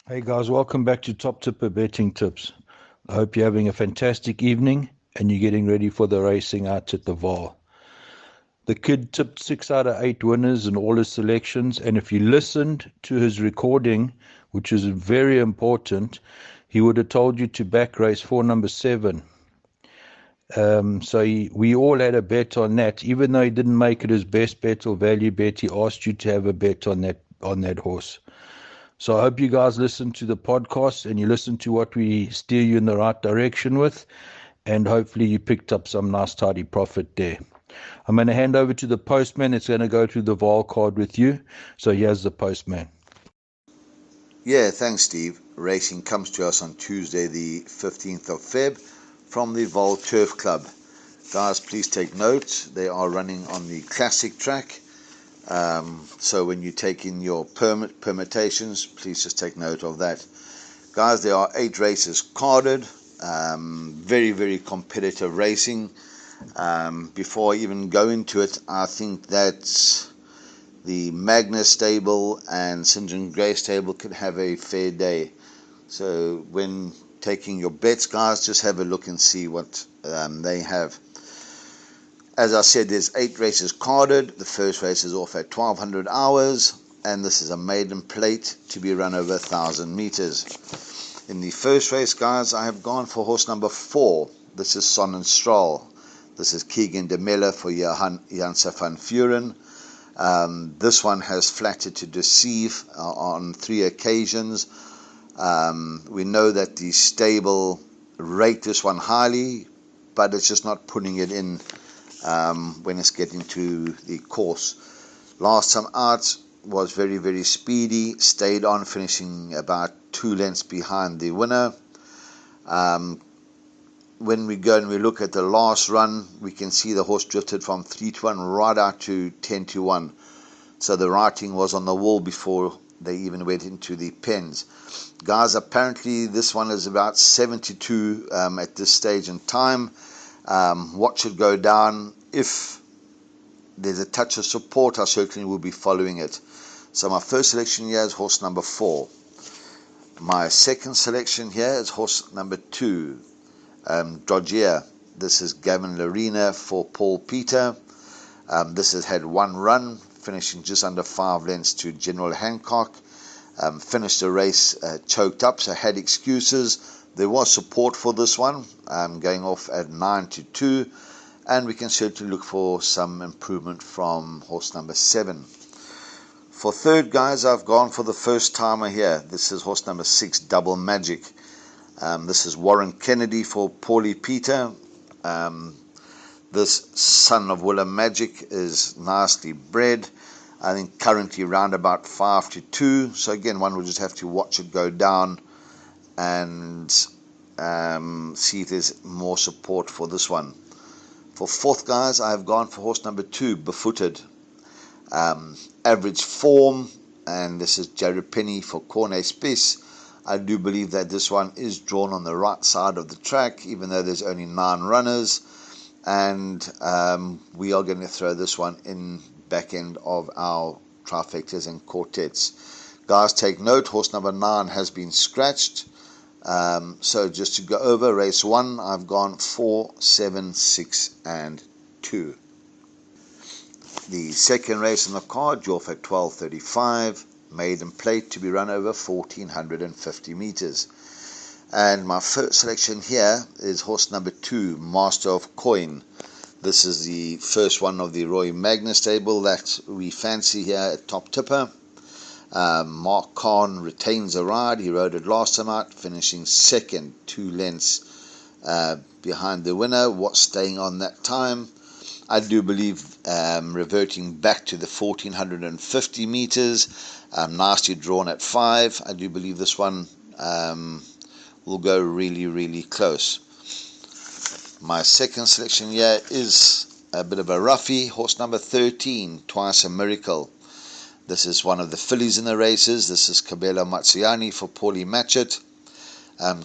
Hey guys, welcome back to Top Tipper Betting Tips. I hope you're having a fantastic evening and you're getting ready for the racing out at the Vaal. The kid tipped 6 out of 8 winners in all his selections, and if you listened to his recording, which is very important, he would have told you to back race 4, number 7. We all had a bet on that. Even though he didn't make it his best bet or value bet, he asked you to have a bet on that horse. So I hope you guys listen to the podcast and you listen to what we steer you in the right direction with, and hopefully you picked up some nice tidy profit there. I'm going to hand over to the postman. It's going to go through the Vaal card with you. So here's the postman. Yeah, thanks, Steve. Racing comes to us on Tuesday, the 15th of Feb, from the Vaal Turf Club. Guys, please take note. They are running on the classic track. So when you take in your permutations, please just take note of that. Guys, there are 8 races carded. Very, very competitive racing. Before I even go into it, I think that the Magnus stable and St. John Grey stable could have a fair day. So when taking your bets, guys, just have a look and see what they have. As I said, there's 8 races carded. The first race is off at 1200 hours, and this is a maiden plate to be run over 1000 meters. In the first race, guys, I have gone for horse number 4. This is Sonnenstrahl. This is Keegan de Melle for Jan van Vuren. This one has flattered to deceive on 3 occasions. We know that the stable rate this one highly, but it's just not putting it in when it's getting to the course. Last time out was very, very speedy, stayed on, finishing about 2 lengths behind the winner. When we go and we look at the last run, we can see the horse drifted from 3-1 right out to 10-1. So the writing was on the wall before they even went into the pens. Guys, apparently this one is about 72 at this stage in time. What should go down? If there's a touch of support, I certainly will be following it. So my first selection here is horse number 4. My second selection here is horse number 2, Drogier. This is Gavin Larena for Paul Peter. This has had 1 run, finishing just under 5 lengths to General Hancock. Finished the race choked up, so had excuses. There was support for this one, going off at 9-2, and we can certainly look for some improvement from horse number 7. For third, guys, I've gone for the first timer here. This is horse number 6, Double Magic. This is Warren Kennedy for Paulie Peter. This son of Willem Magic is nicely bred. I think currently around about 5-2. So again, one will just have to watch it go down and see if there's more support for this one. For fourth, guys, I have gone for horse number 2, Befooted. Average form, and this is Jared Penny for Cornet Spice. I do believe that this one is drawn on the right side of the track, even though there's only 9 runners. And we are going to throw this one in back end of our trifectas and quartets. Guys, take note, horse number 9 has been scratched. So just to go over race 1, I've gone 4, 7, 6 and 2. The second race on the card, you're off at 12:35, maiden plate to be run over 1450 meters. And my first selection here is horse number 2, Master of Coin. This is the first one of the Roy Magnus stable that we fancy here at Top Tipper. Mark Kahn retains the ride. He rode it last time out, finishing second, 2 lengths behind the winner. What's staying on that time? I do believe reverting back to the 1450 meters, nicely drawn at 5. I do believe this one will go really, really close. My second selection here is a bit of a roughie, horse number 13, Twice a Miracle. This is one of the fillies in the races. This is Cabello Mazziani for Paulie Matchett.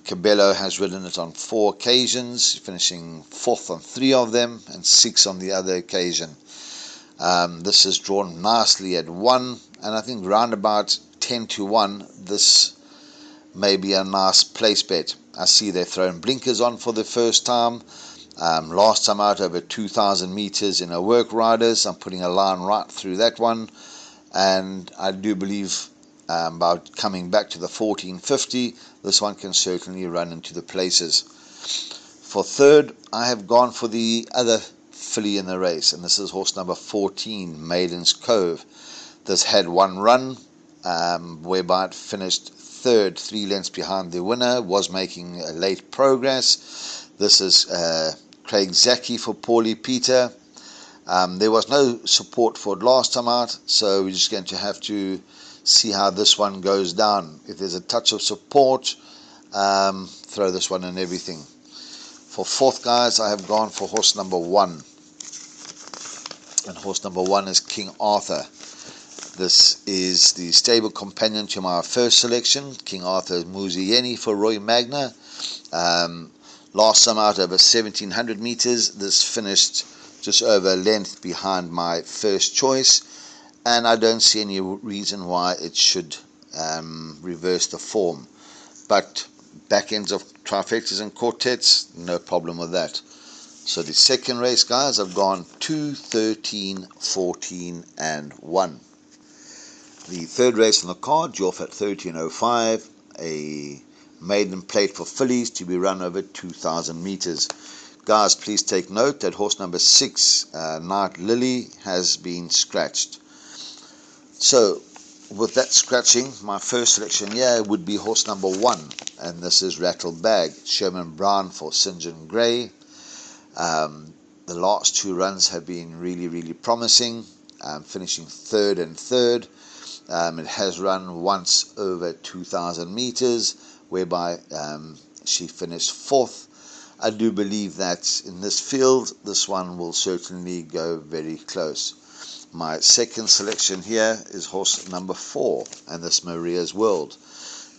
Cabello has ridden it on 4 occasions, finishing 4th on 3 of them and 6 on the other occasion. This is drawn nicely at 1, and I think round about 10-1, this maybe a nice place bet. I see they're throwing blinkers on for the first time. Last time out, over 2,000 meters in a work riders. I'm putting a line right through that one, and I do believe about coming back to the 1450, this one can certainly run into the places. For third, I have gone for the other filly in the race, and this is horse number 14, Maiden's Cove. This had one run, whereby it finished third, 3 lengths behind the winner, was making a late progress. This is Craig Zaki for Paulie Peter. There was no support for it last time out, so we're just going to have to see how this one goes down. If there's a touch of support, throw this one in everything. For fourth, guys, I have gone for horse number 1. And horse number 1 is King Arthur. This is the stable companion to my first selection. King Arthur is Muzieni for Roy Magna. Last time out, over 1,700 meters. This finished just over a length behind my first choice, and I don't see any reason why it should reverse the form. But back ends of trifectas and quartets, no problem with that. So the second race, guys, I've gone 2, 13, 14, and 1. The third race on the card, Joff at 13.05, a maiden plate for fillies to be run over 2,000 meters. Guys, please take note that horse number 6, Night Lily, has been scratched. So, with that scratching, my first selection here would be horse number 1, and this is Rattle Bag, Sherman Brown for St. John Gray. The last 2 runs have been really promising, finishing third and third. It has run once over 2,000 meters, whereby she finished fourth. I do believe that in this field, this one will certainly go very close. My second selection here is horse number 4, and this Maria's World.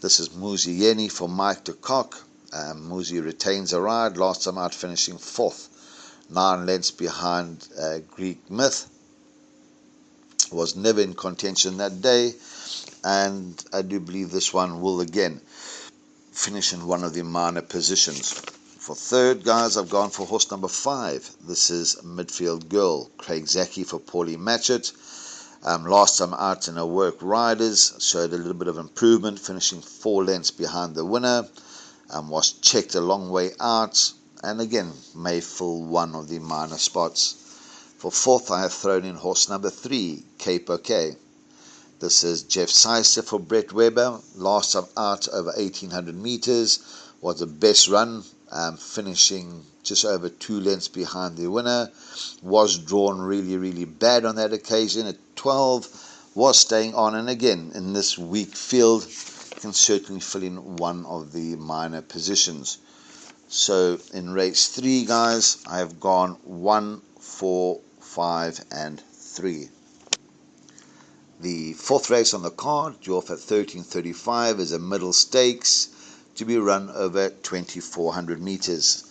This is Muzieni for Mike de Kock. Muzi retains a ride, last time out finishing fourth. 9 lengths behind Greek Myth. Was never in contention that day, and I do believe this one will again finish in one of the minor positions. For third, guys, I've gone for horse number 5. This is Midfield Girl, Craig Zaki for Paulie Matchett. Last time out in a work riders, showed a little bit of improvement, finishing 4 lengths behind the winner. Was checked a long way out, and again may fill one of the minor spots. For fourth, I have thrown in horse number 3, Cape OK. This is Jeff Seister for Brett Weber. Last time out over 1,800 meters, was the best run, finishing just over 2 lengths behind the winner. Was drawn really bad on that occasion at 12. Was staying on, and again in this weak field can certainly fill in one of the minor positions. So in race 3, guys, I have gone 1, 4, 5, and 3. The fourth race on the card, Joff at 13.35, is a middle stakes to be run over 2,400 meters.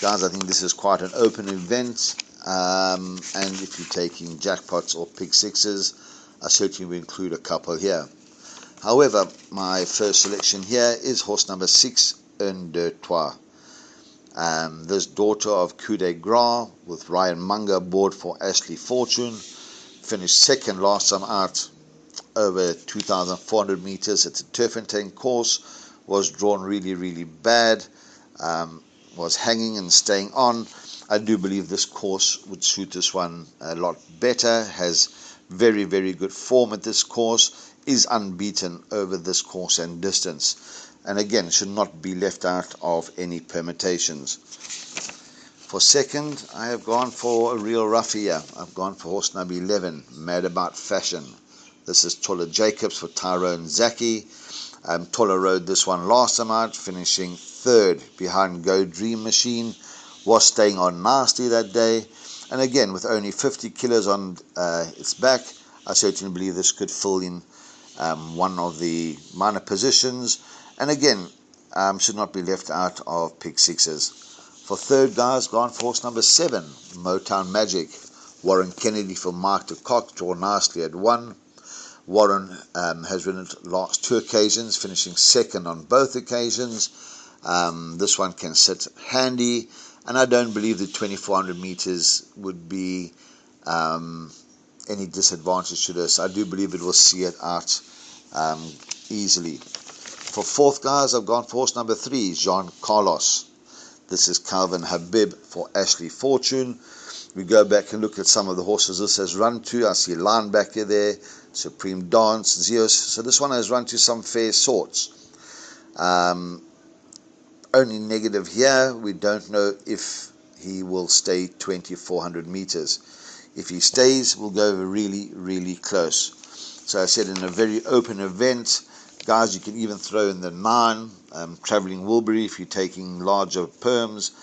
Guys, I think this is quite an open event, and if you're taking jackpots or pick sixes, I certainly will include a couple here. However, my first selection here is horse number 6, Un Deux Trois. This daughter of Coup de Gras, with Ryan Munger aboard for Ashley Fortune, finished second last time out over 2,400 meters. It's a Turfentine course, was drawn really bad, was hanging and staying on. I do believe this course would suit this one a lot better, has very good form at this course, is unbeaten over this course and distance, and again should not be left out of any permutations. For second, I have gone for a real rough here. I've gone for horse number 11, Mad About Fashion. This is Tola Jacobs for Tyrone Zaki. Tola rode this one last time out, finishing third behind Go Dream Machine. Was staying on nicely that day, and again with only 50 kilos on its back, I certainly believe this could fill in one of the minor positions, and again should not be left out of pick sixes. For third, guys, gone for horse number 7, Motown Magic. Warren Kennedy for Mark de Kock, draw nicely at 1. Warren has ridden it last 2 occasions, finishing second on both occasions. This one can sit handy, and I don't believe the 2400 meters would be any disadvantage to this. I do believe it will see it out easily. For fourth, guys, I've gone for horse number 3, Jean Carlos. This is Calvin Habib for Ashley Fortune. We go back and look at some of the horses this has run to. I see Linebacker there, Supreme Dance, Zeus. So this one has run to some fair sorts. Only negative here, we don't know if he will stay 2400 meters. If he stays, we'll go really, really close. So I said, in a very open event, guys, you can even throw in the 9, Travelling Wilbury, if you're taking larger perms.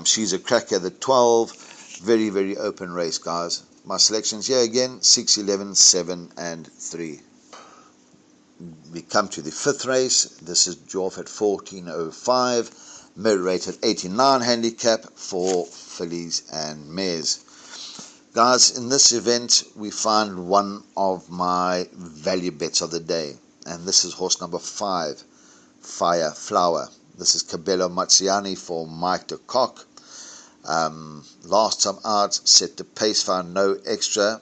She's a cracker, the 12. Very, very open race, guys. My selections here again, 6, 11, 7, and 3. We come to the 5th race. This is draw off at 14.05. Merit rate at 89 handicap for fillies and mares. Guys, in this event, we find one of my value bets of the day. And this is horse number 5, Fire Flower. This is Cabello Mazziani for Mike de Kock. Last time out, set the pace, found no extra.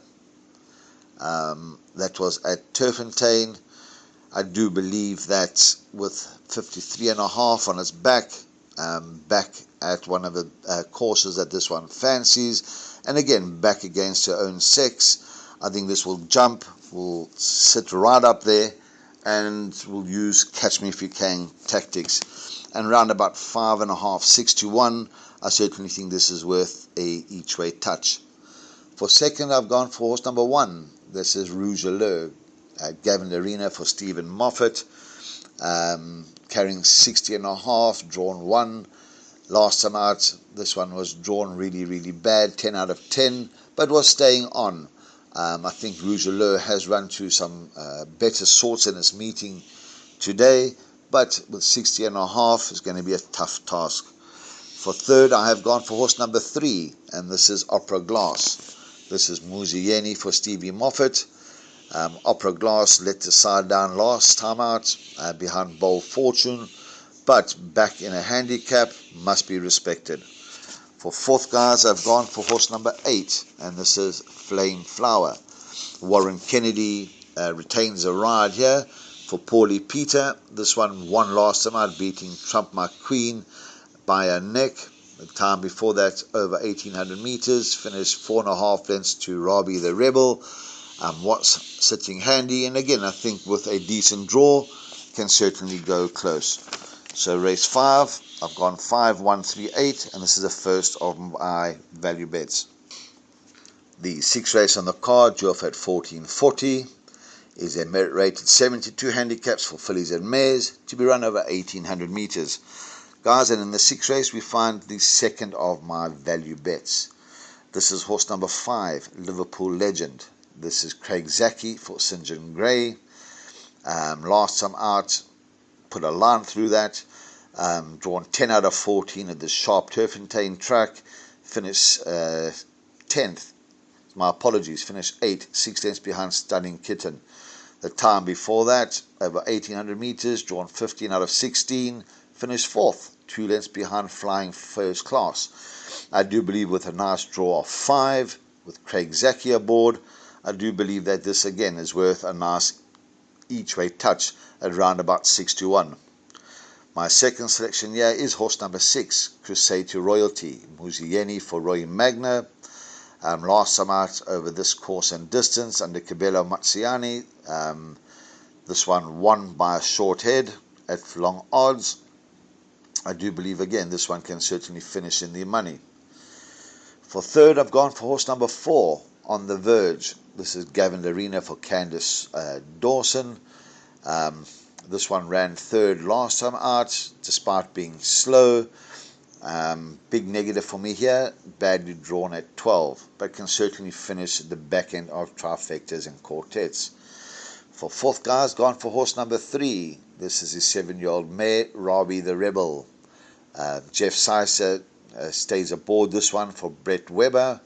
That was at Turfentine. I do believe that with 53.5 on its back at one of the courses that this one fancies, and again back against her own sex, I think this will jump, will sit right up there, and will use catch me if you can tactics. And round about 5.5, 6 to 1, I certainly think this is worth a each way touch. For second, I've gone for horse number 1. This is Rouge Allure. Gavin Arena for Stephen Moffat, carrying 60.5, drawn 1. Last time out, this one was drawn really, really bad, 10 out of 10, but was staying on. I think Rouge Allure has run to some better sorts in its meeting today, but with 60.5, it's going to be a tough task. For third, I have gone for horse number 3, and this is Opera Glass. This is Muzieni for Stevie Moffat. Opera Glass let the side down last time out behind Bold Fortune, but back in a handicap, must be respected. For fourth, guys, I've gone for horse number 8, and this is Flame Flower. Warren Kennedy retains a ride here for Paulie Peter. This one won last time out, beating Trump My Queen by a neck. The time before that, over 1800 meters, finished 4.5 lengths to Robbie the Rebel. What's sitting handy, and again, I think with a decent draw, can certainly go close. So race 5, I've gone 5, 1, 3, 8, and this is the first of my value bets. The 6th race on the card, due off at 14.40, is a merit rated 72 handicaps for fillies and mares to be run over 1800 meters. Guys, and in the 6th race, we find the second of my value bets. This is horse number 5, Liverpool Legend. This is Craig Zaki for St. John Gray. Last time out, put a line through that. Drawn 10 out of 14 at the sharp Turfentine track. Finished 10th. My apologies. Finished 8, 6 lengths behind Stunning Kitten. The time before that, over 1800 meters, drawn 15 out of 16. Finished 4th, 2 lengths behind Flying First Class. I do believe with a nice draw of 5, with Craig Zaki aboard, I do believe that this again is worth a nice each way touch at around about 6 to 1. My second selection here is horse number 6, Crusade to Royalty, Muzieni for Roy Magna. Last time out over this course and distance under Cabello Mazziani. This one won by a short head at long odds. I do believe again this one can certainly finish in the money. For third, I've gone for horse number 4, On the Verge. This is Gavin Arena for Candice Dawson. This one ran third last time out, despite being slow. Big negative for me here, badly drawn at 12, but can certainly finish at the back end of trifectas and quartets. For fourth, guys, gone for horse number 3. This is his 7-year-old mare, Robbie the Rebel. Jeff Sicer stays aboard this one for Brett Weber.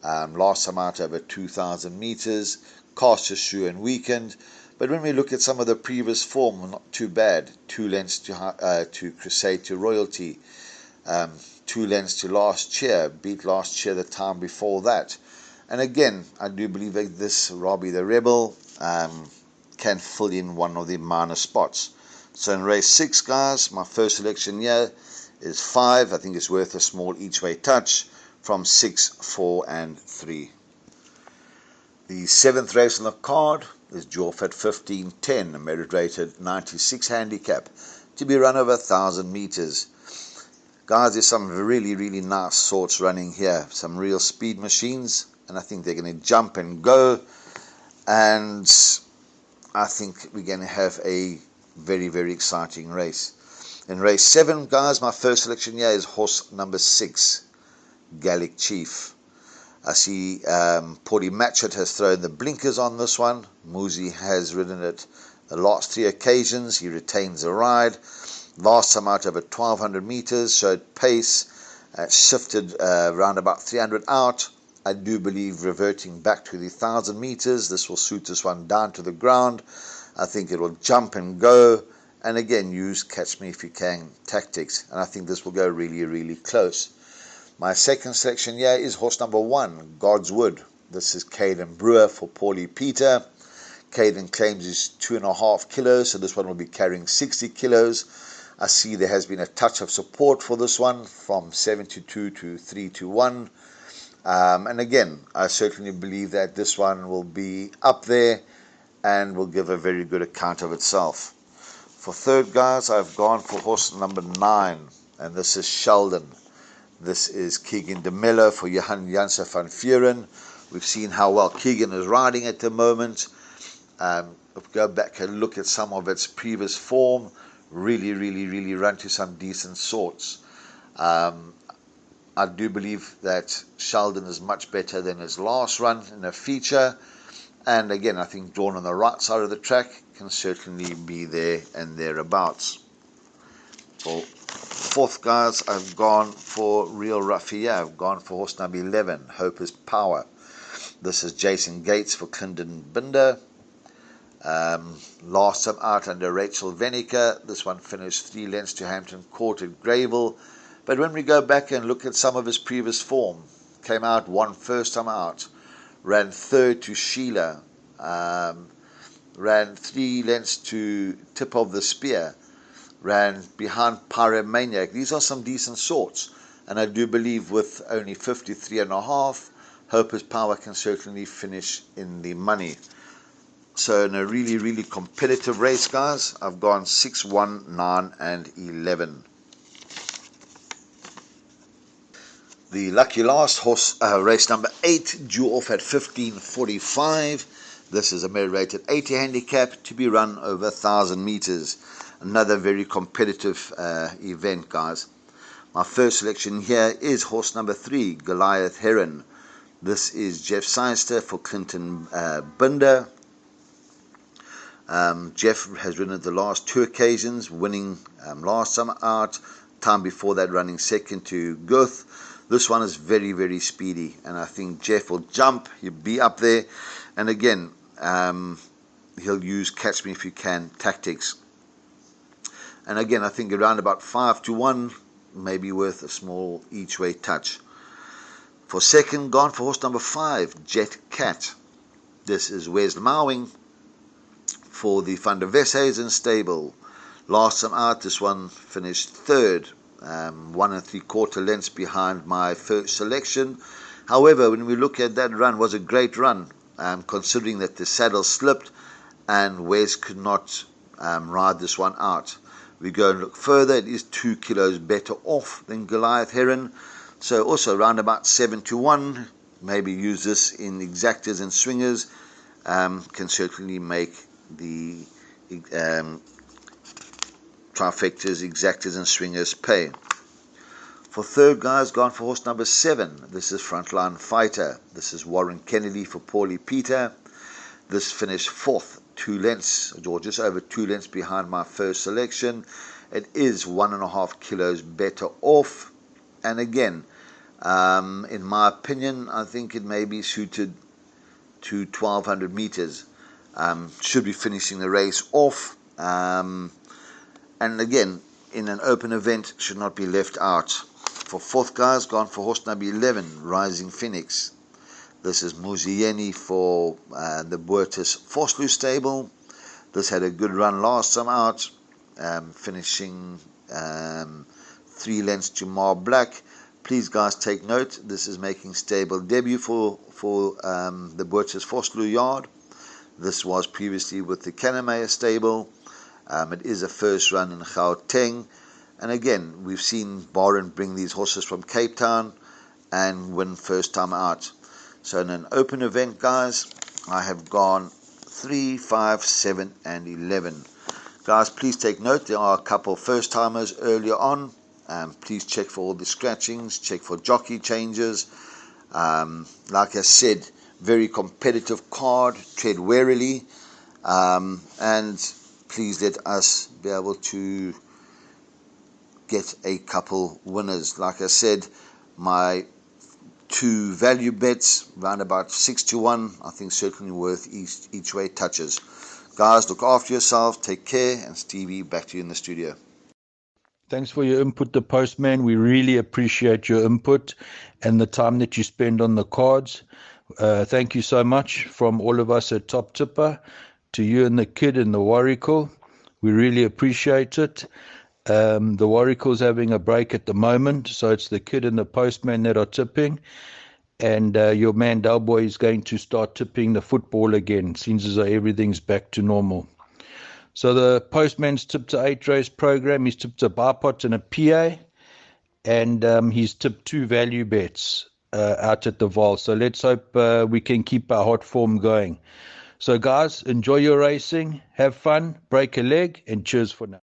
Last time out over 2,000 meters, cast his shoe and weakened. But when we look at some of the previous form, not too bad. 2 lengths to Crusade to Royalty, 2 lengths to Last Cheer, beat Last Cheer the time before that. And again, I do believe that this Robbie the Rebel can fill in one of the minor spots. So in race 6, guys, my first selection here is 5. I think it's worth a small each way touch from 6, 4 and 3. The 7th race on the card is Jorfat 1510, a merit rated 96 handicap, to be run over 1,000 meters. Guys, there's some really, really nice sorts running here. Some real speed machines, and I think they're going to jump and go. And I think we're going to have a very, very exciting race. In race 7, guys, my first selection here is horse number 6, Gallic Chief. I see Paulie Matchett has thrown the blinkers on this one. Muzi has ridden it the last 3 occasions. He retains the ride. Last time out over 1,200 meters, showed pace, shifted around about 300 out. I do believe reverting back to the 1,000 meters, this will suit this one down to the ground. I think it will jump and go, and again use catch me if you can tactics, and I think this will go really, really close. My second selection here is horse number 1, God's Wood. This is Caden Brewer for Paulie Peter. Caden claims he's 2.5 kilos, so this one will be carrying 60 kilos. I see there has been a touch of support for this one from 7-2 to 3-1. And again, I certainly believe that this one will be up there and will give a very good account of itself. For third, guys, I've gone for horse number 9, and this is Sheldon. This is Keegan de Mello for Johan Janse van Vuren. We've seen how well Keegan is riding at the moment. If we go back and look at some of its previous form, really run to some decent sorts. I do believe that Sheldon is much better than his last run in a feature. And again, I think drawn on the right side of the track can certainly be there and thereabouts. For fourth, guys, I've gone for Real Raffia. I've gone for horse number 11, Hope is Power. This is Jason Gates for Clinton Binder. Last time out under Rachel Venica, this one finished 3 lengths to Hampton Court at Greyville. But when we go back and look at some of his previous form, came out won first time out, ran third to Sheila, ran 3 lengths to Tip of the Spear, ran behind Pyromaniac. These are some decent sorts, and I do believe with only 53.5, Hope is Power can certainly finish in the money. So in a really competitive race, guys, I've gone 6, 1, 9 and 11. The lucky last horse, race number 8, due off at 15:45. This is a merit rated 80 handicap to be run over 1,000 meters. Another very competitive event, guys. My first selection here is horse number 3, Goliath Heron. This is Jeff Seinster for Clinton Binder. Jeff has ridden it the last 2 occasions, winning last time out, time before that running second to Guth. This one is very speedy, and I think Jeff will jump, he'll be up there, and again, he'll use catch me if you can tactics. And again, I think around about 5-1 may be worth a small each way touch. For second, gone for horse number 5, Jet Cat. This is Wes Mowing for the Van der Westhuizen stable. Last time out, this one finished third, 1 3/4 lengths behind my first selection. However, when we look at that run, it was a great run, considering that the saddle slipped and Wes could not ride this one out. We go and look further, it is 2 kilos better off than Goliath Heron. So also around about 7-1, maybe use this in exactas and swingers, can certainly make the trifectas, exactas and swingers pay. For third, guys, gone for horse number 7. This is Frontline Fighter. This is Warren Kennedy for Paulie Peter. This finished 4th, 2 lengths, or just over 2 lengths behind my first selection. It is 1.5 kilos better off. And again, in my opinion, I think it may be suited to 1200 meters. Should be finishing the race off. And again, in an open event, should not be left out. For fourth, guys, gone for horse number 11, Rising Phoenix. This is Muzieni for the Boertis Vosloo stable. This had a good run last time out, finishing 3 lengths to Mar Black. Please, guys, take note. This is making stable debut for the Boertis Vosloo yard. This was previously with the Kannemeyer stable. It is a first run in Gauteng. And again, we've seen Baron bring these horses from Cape Town and win first time out. So in an open event, guys, I have gone 3, 5, 7, and 11. Guys, please take note, there are a couple first timers earlier on. Please check for all the scratchings, check for jockey changes. Like I said, very competitive card, tread warily, and please let us be able to get a couple winners. Like I said, my 2 value bets, round about 6 to 1, I think certainly worth each way touches. Guys, look after yourself, take care, and Stevie, back to you in the studio. Thanks for your input, the postman. We really appreciate your input and the time that you spend on the cards. Thank you so much from all of us at Top Tipper to you and the kid and the Warricle. We really appreciate it. The Warricle's having a break at the moment, so it's the kid and the postman that are tipping. And your man Dalboy is going to start tipping the football again. Seems as though everything's back to normal. So the postman's tipped a 8-race program. He's tipped a bipot and a PA, and he's tipped 2 value bets out at the Vaal. So let's hope we can keep our hot form going. So guys, enjoy your racing, have fun, break a leg, and cheers for now.